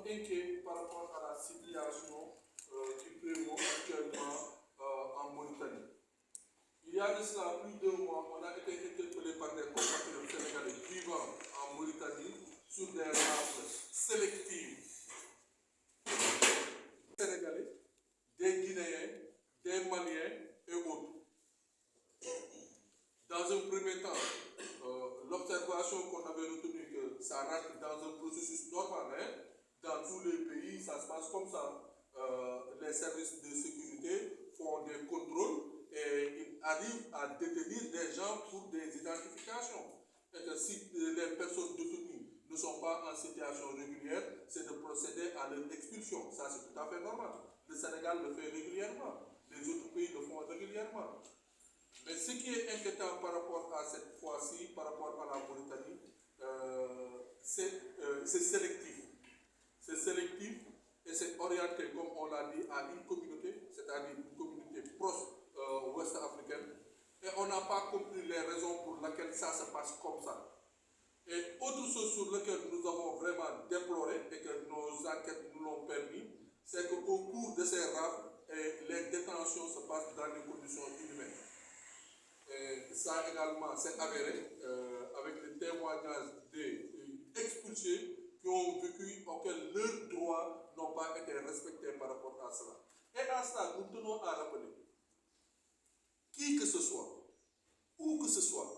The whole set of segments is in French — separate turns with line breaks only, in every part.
inquiets par rapport à la situation qui prévaut actuellement en Mauritanie. Il y a de cela plus de 2 mois, on a été interpellé par des compatriotes sénégalais vivant en Mauritanie sur des rafles sélectives. Sénégalais, des Guinéens, des Maliens et autres. Dans un premier temps, l'observation qu'on avait retenue que ça rentre dans un processus normal, hein. Dans tous les pays, ça se passe comme ça. Les services de sécurité font des contrôles et ils arrivent à détenir des gens pour des identifications. Et que si les personnes détenues ne sont pas en situation régulière, c'est de procéder à leur expulsion. Ça, c'est tout à fait normal. Le Sénégal le fait régulièrement. Les autres pays le font régulièrement. Mais ce qui est inquiétant par rapport à cette fois-ci, par rapport à la Mauritanie, c'est sélectif. C'est sélectif et c'est orienté, comme on l'a dit, à une communauté, c'est-à-dire une communauté proche ouest africaine. Et on n'a pas compris les raisons pour lesquelles ça se passe comme ça. Et autre chose sur laquelle nous avons vraiment déploré et que nos enquêtes nous l'ont permis, c'est qu'au cours de ces rafles, les détentions se passent dans des conditions inhumaines. Et ça également s'est avéré avec le témoignage des expulsés qui ont vécu auxquels leurs droits n'ont pas été respectés par rapport à cela. Et à cela, nous tenons à rappeler, qui que ce soit, où que ce soit,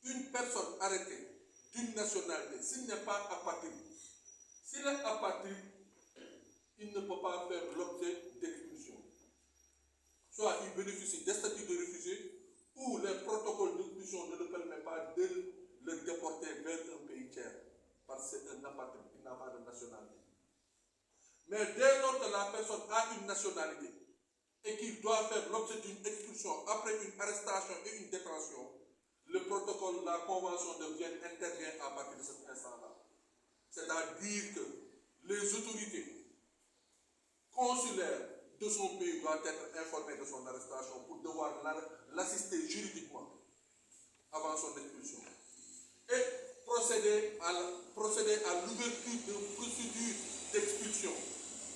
une personne arrêtée d'une nationalité, s'il n'est pas apatride, s'il est apatride, il ne peut pas faire l'objet d'expulsion. Soit il bénéficie des statuts de réfugié, ou les protocoles d'expulsion ne le permettent pas de le déporter vers un pays tiers, parce que c'est un apatride, il n'a pas de nationalité. Mais dès lors que la personne a une nationalité et qu'il doit faire l'objet d'une expulsion après une arrestation et une détention, le protocole, la convention de Vienne intervient à partir de cet instant-là. C'est-à-dire que les autorités consulaires de son pays doivent être informées de son arrestation pour devoir l'assister juridiquement avant son expulsion. Et procéder à l'ouverture de procédures d'expulsion,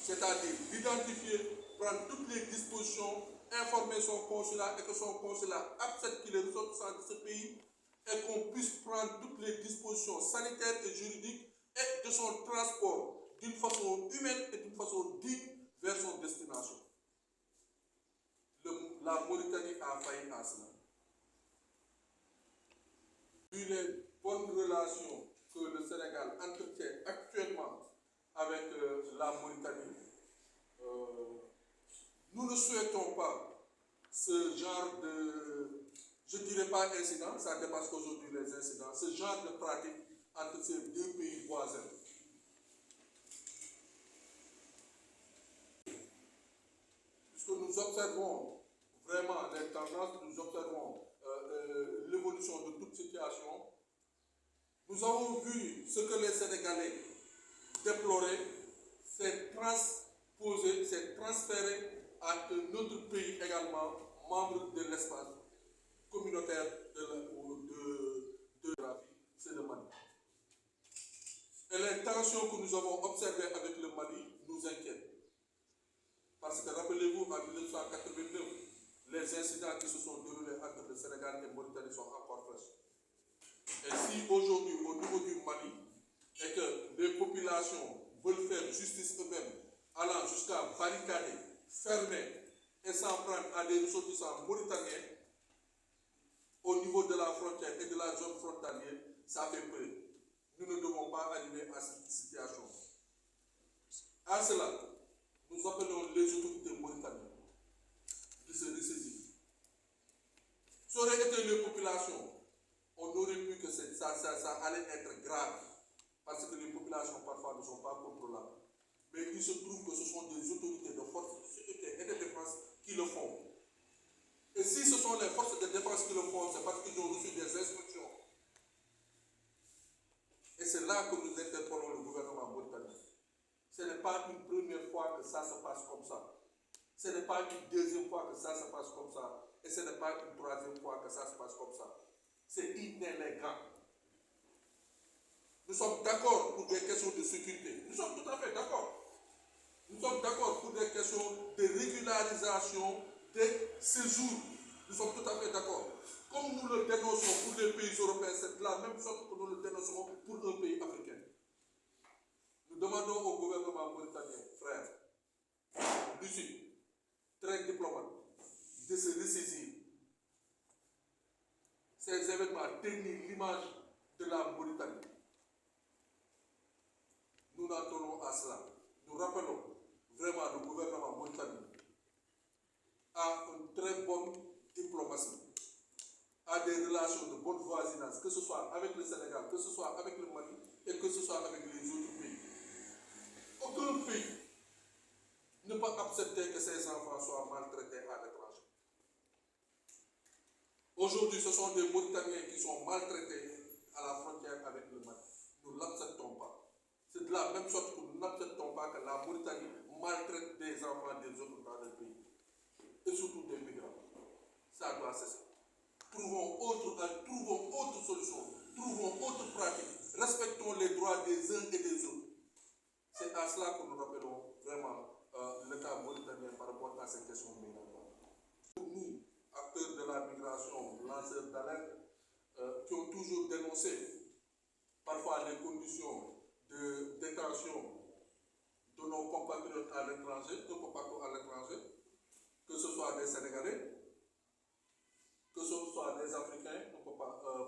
c'est-à-dire d'identifier, prendre toutes les dispositions, informer son consulat et que son consulat accepte qu'il est ressortissant de ce pays et qu'on puisse prendre toutes les dispositions sanitaires et juridiques et de son transport d'une façon humaine et d'une façon digne vers son destination. La Mauritanie a failli à cela. Vu les bonnes relations que le Sénégal entretient actuellement avec la Mauritanie, nous ne souhaitons pas ce genre de, je ne dirais pas incident, ça dépasse aujourd'hui les incidents, ce genre de pratique entre ces deux pays voisins. Puisque nous observons vraiment les tendances, nous observons l'évolution de toute situation, nous avons vu ce que les Sénégalais déploraient, c'est transposé, c'est transféré à un autre pays également, membre de l'espace communautaire de la vie, c'est le Mali. Et les tensions que nous avons observées avec le Mali nous inquiètent. Parce que rappelez-vous, en 1989, les incidents qui se sont déroulés entre le Sénégal et le Mauritanie sont encore fraîches. Et si aujourd'hui, au niveau du Mali, et que les populations veulent faire justice eux-mêmes, allant jusqu'à barricader, fermer et s'en prendre à des ressortissants mauritaniens, au niveau de la frontière et de la zone frontalière, ça fait peur. Nous ne devons pas arriver à cette situation. À cela, nous appelons les autorités mauritaniennes de se ressaisir. Ça aurait été les populations, on aurait pu que ça allait être grave, parce que les populations parfois ne sont pas contrôlables. Mais il se trouve que ce sont des autorités de force de sécurité et de défense qui le font. Et si ce sont les forces de défense qui le font, c'est parce qu'ils ont reçu des instructions. Et c'est là que nous interpellons le gouvernement mauritanien. Ce n'est pas une première fois que ça se passe comme ça. Ce n'est pas une deuxième fois que ça se passe comme ça. Et ce n'est pas une troisième fois que ça se passe comme ça. C'est inélégant. Nous sommes d'accord pour des questions de sécurité. Nous sommes tout à fait régularisation des séjours. Nous sommes tout à fait d'accord. Comme nous le dénonçons pour les pays européens, c'est de la même sorte que nous le dénoncerons pour un pays africain. Nous demandons au gouvernement mauritanien, frère, lucide, très diplomate, de se ressaisir. Ces événements dénigrent l'image de la Mauritanie. Nous n'en tenons à cela. Nous rappelons vraiment le gouvernement mauritanien a une très bonne diplomatie, a des relations de bonne voisinage, que ce soit avec le Sénégal, que ce soit avec le Mali et que ce soit avec les autres pays. Aucun pays ne peut accepter que ses enfants soient maltraités à l'étranger. Aujourd'hui, ce sont des Mauritaniens qui sont maltraités à la frontière avec le Mali. Nous ne l'acceptons pas. C'est de la même sorte que nous n'acceptons pas que la Mauritanie maltraite des enfants des autres dans le pays. Et surtout des migrants. Ça doit cesser. Trouvons autre solution. Trouvons autre pratique. Respectons les droits des uns et des autres. C'est à cela que nous rappelons vraiment l'État mauritanien par rapport à cette question migratoire. Pour nous, acteurs de la migration, lanceurs d'alerte, qui ont toujours dénoncé parfois les conditions de détention de nos compatriotes à l'étranger, de nos compatriotes à l'étranger, que ce soit des Sénégalais, que ce soit des Africains,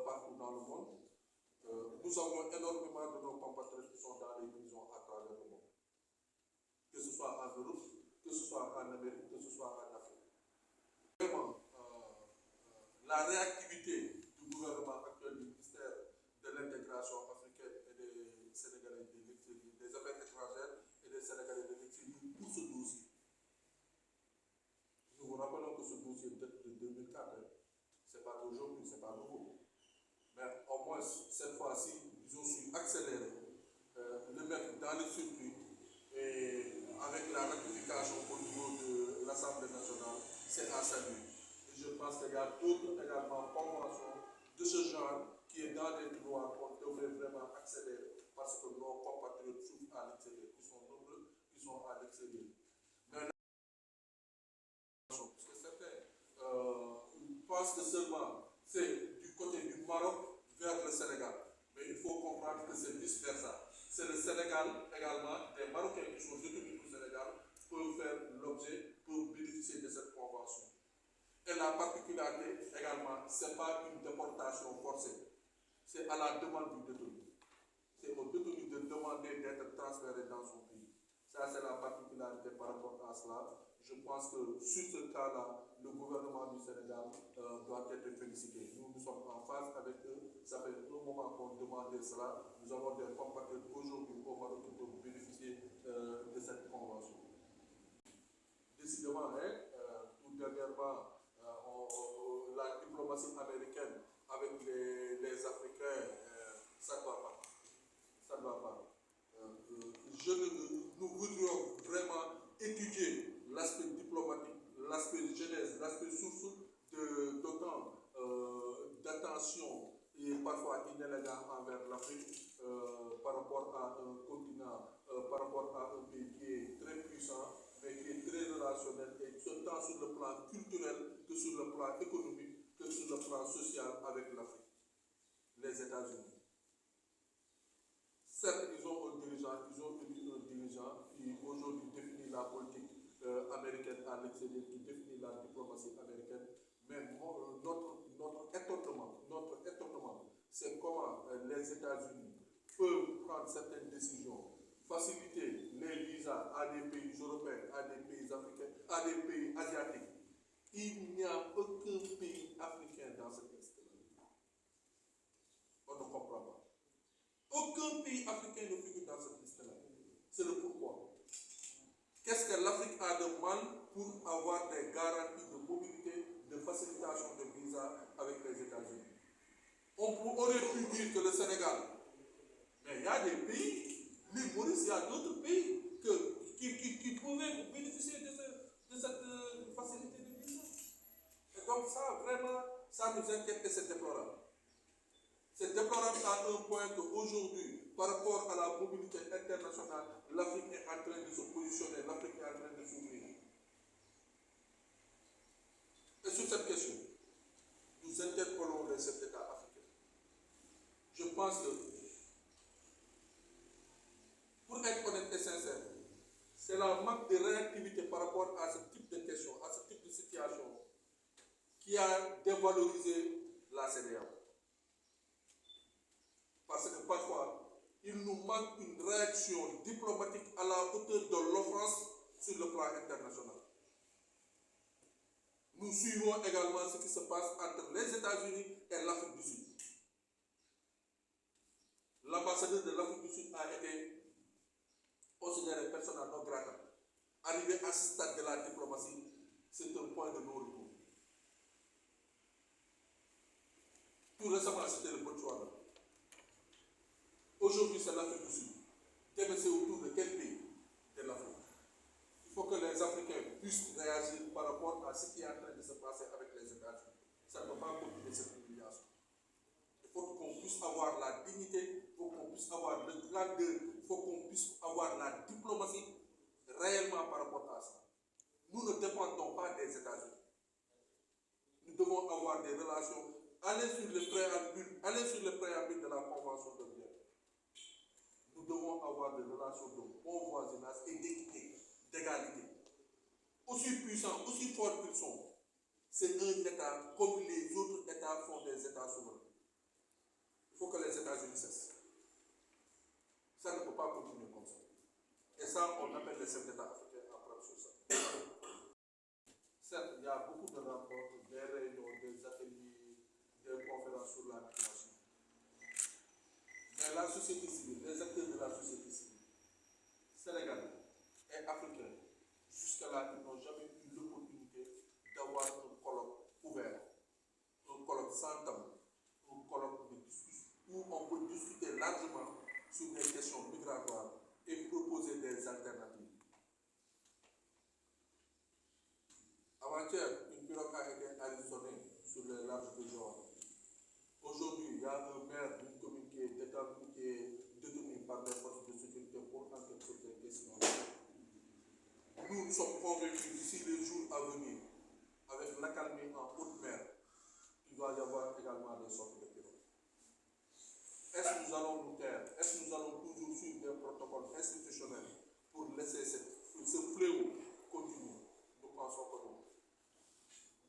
partout dans le monde. Nous avons énormément de nos compatriotes qui sont dans les prisons à travers le monde. Que ce soit en Europe, que ce soit en Amérique, que ce soit en Afrique. Vraiment, la réactivité du gouvernement actuel du ministère de l'intégration africaine et des Sénégalais de l'extérieur, des affaires étrangères et des Sénégalais de l'extérieur pour ce dossier. Nous vous rappelons que ce dossier date de 2004. Ce n'est pas d'aujourd'hui, ce n'est pas nouveau. Mais au moins, cette fois-ci, ils ont su accélérer, le mettre dans le circuit et avec la ratification au niveau de l'Assemblée nationale, c'est à saluer. Et je pense qu'il y a d'autres également conventions de ce genre qui est dans les droits qu'on devrait vraiment accélérer parce que nos compatriotes souffrent à l'extérieur, qui sont nombreux, qui sont à l'extérieur. Mais parce que certains pensent que seulement c'est du côté du Maroc vers le Sénégal. Mais il faut comprendre que c'est vice-versa. C'est le Sénégal également, des Marocains qui sont détenus au Sénégal peuvent faire l'objet, peuvent bénéficier de cette convention. Et la particularité également, ce n'est pas une déportation forcée. C'est à la demande du détenu. C'est au détenu de demander d'être transféré dans son pays. Ça, c'est la particularité par rapport à cela. Je pense que sur ce cas-là, le gouvernement du Sénégal doit être félicité. Nous sommes en phase avec eux. Ça fait un moment qu'on demandait cela. Nous avons des compatriotes aujourd'hui au Maroc qui peuvent bénéficier de cette convention. Décidément, tout dernièrement, la diplomatie américaine avec les Africains, ça ne va pas. Ça ne va pas. Nous voudrions vraiment étudier l'aspect diplomatique, l'aspect jeunesse, l'aspect source d'autant d'attention et parfois inélégant envers l'Afrique par rapport à un continent, par rapport à un pays qui est très puissant, mais qui est très relationnel, et tant sur le plan culturel que sur le plan économique, que sur le plan social avec l'Afrique, les États-Unis. Certes, ils ont élu un dirigeant qui aujourd'hui définit la politique américaine à l'extérieur, qui définit la diplomatie américaine, mais notre étonnement, c'est comment les États-Unis peuvent prendre certaines décisions, faciliter les visas à des pays européens, à des pays africains, à des pays asiatiques. Il n'y a aucun pays africain dans ce texte-là. On ne comprend pas. Aucun pays africain ne figure dans cette liste-là. C'est le pourquoi. Qu'est-ce que l'Afrique a de mal pour avoir des garanties de mobilité, de facilitation de visa avec les États-Unis? On aurait pu dire que le Sénégal, mais il y a des pays, l'île Maurice, il y a d'autres pays qui pouvaient bénéficier de cette facilité de visa. Et donc ça, vraiment, ça nous inquiète et c'est déplorable. C'est déplorable à un point qu'aujourd'hui, par rapport à la mobilité internationale, l'Afrique est en train de se positionner, l'Afrique est en train de s'ouvrir. c'est la manque de réactivité par rapport à ce type de questions, à ce type de situation, qui a dévalorisé la CEDEAO. Parce que parfois, il nous manque une réaction diplomatique à la hauteur de l'offense sur le plan international. Nous suivons également ce qui se passe entre les États-Unis et l'Afrique du Sud. L'ambassadeur de l'Afrique du Sud a été considéré persona non grata. Arrivé à ce stade de la diplomatie, c'est un point de non-retour. Tout récemment, c'était le Botswana. Aujourd'hui, c'est l'Afrique du Sud. Demain, c'est autour de quel pays de l'Afrique? Il faut que les Africains puissent réagir par rapport à ce qui est en train de se passer avec les États-Unis. Ça ne peut pas continuer cette humiliation. Il faut qu'on puisse avoir la dignité, il faut qu'on puisse avoir le grandeur, il faut qu'on puisse avoir la diplomatie réellement par rapport à ça. Nous ne dépendons pas des États-Unis. Nous devons avoir des relations. Allez sur le préambule de la Convention de Vienne. Nous devons avoir des relations de bon voisinage et d'équité, d'égalité. Aussi puissants, aussi forts qu'ils sont, c'est un État comme les autres États sont des États souverains. Il faut que les États-Unis cessent. Ça ne peut pas continuer comme ça. Et ça, on appelle les chefs d'État africains à prendre sur ça. Certes, il y a beaucoup de rencontres, des réunions, des ateliers, des conférences sur la migration. Mais la société civile, les acteurs de la société civile, sénégalais et africains, jusqu'à là, ils n'ont jamais eu l'opportunité d'avoir un colloque ouvert, un colloque sans tabou, un colloque de discussion, où on peut discuter largement sur des questions migratoires et proposer des alternatives. Avant-hier, une pirogue a été arraisonnée sur les larges de Joal. Aujourd'hui, il y a un maire d'une commune qui est détenu par les forces de sécurité pour enquête sur des questions. Nous sommes convaincus d'ici les jours à venir, avec l'accalmie en haute mer, il doit y avoir également des sortes de pirogues. Est-ce que nous allons nous taire? Est-ce que nous allons toujours suivre des protocoles institutionnels pour laisser ce fléau continuer? Nous pensons que non.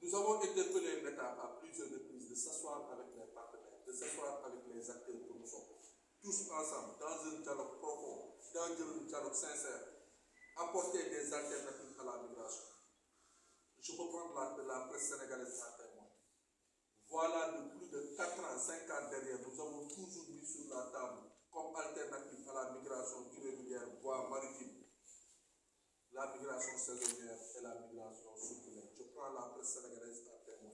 Nous avons interpellé l'État à plusieurs reprises de s'asseoir avec les partenaires, de s'asseoir avec les acteurs que nous sommes, tous ensemble, dans un dialogue profond, dans un dialogue sincère, apporter des alternatives à la migration. Je peux prendre la presse sénégalaise en témoin. Voilà, de plus de 4 ans, 5 ans derrière, nous avons toujours mis sur la table comme alternative à la migration irrégulière, voire maritime, la migration saisonnière et la migration circulaire. Je prends la presse sénégalaise en témoin.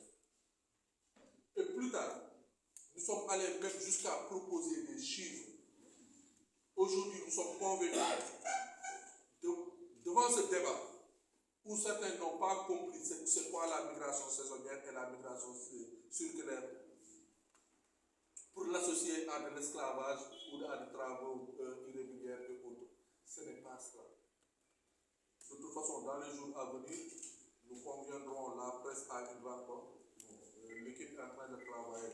Et plus tard, nous sommes allés même jusqu'à proposer des chiffres. Aujourd'hui, nous sommes convaincus devant ce débat où certains n'ont pas compris c'est quoi la migration saisonnière et la migration circulaire pour l'associer à de l'esclavage ou à des travaux irréguliers et autres. Ce n'est pas cela. De toute façon, dans les jours à venir, nous conviendrons la presse à une rencontre. L'équipe est en train de travailler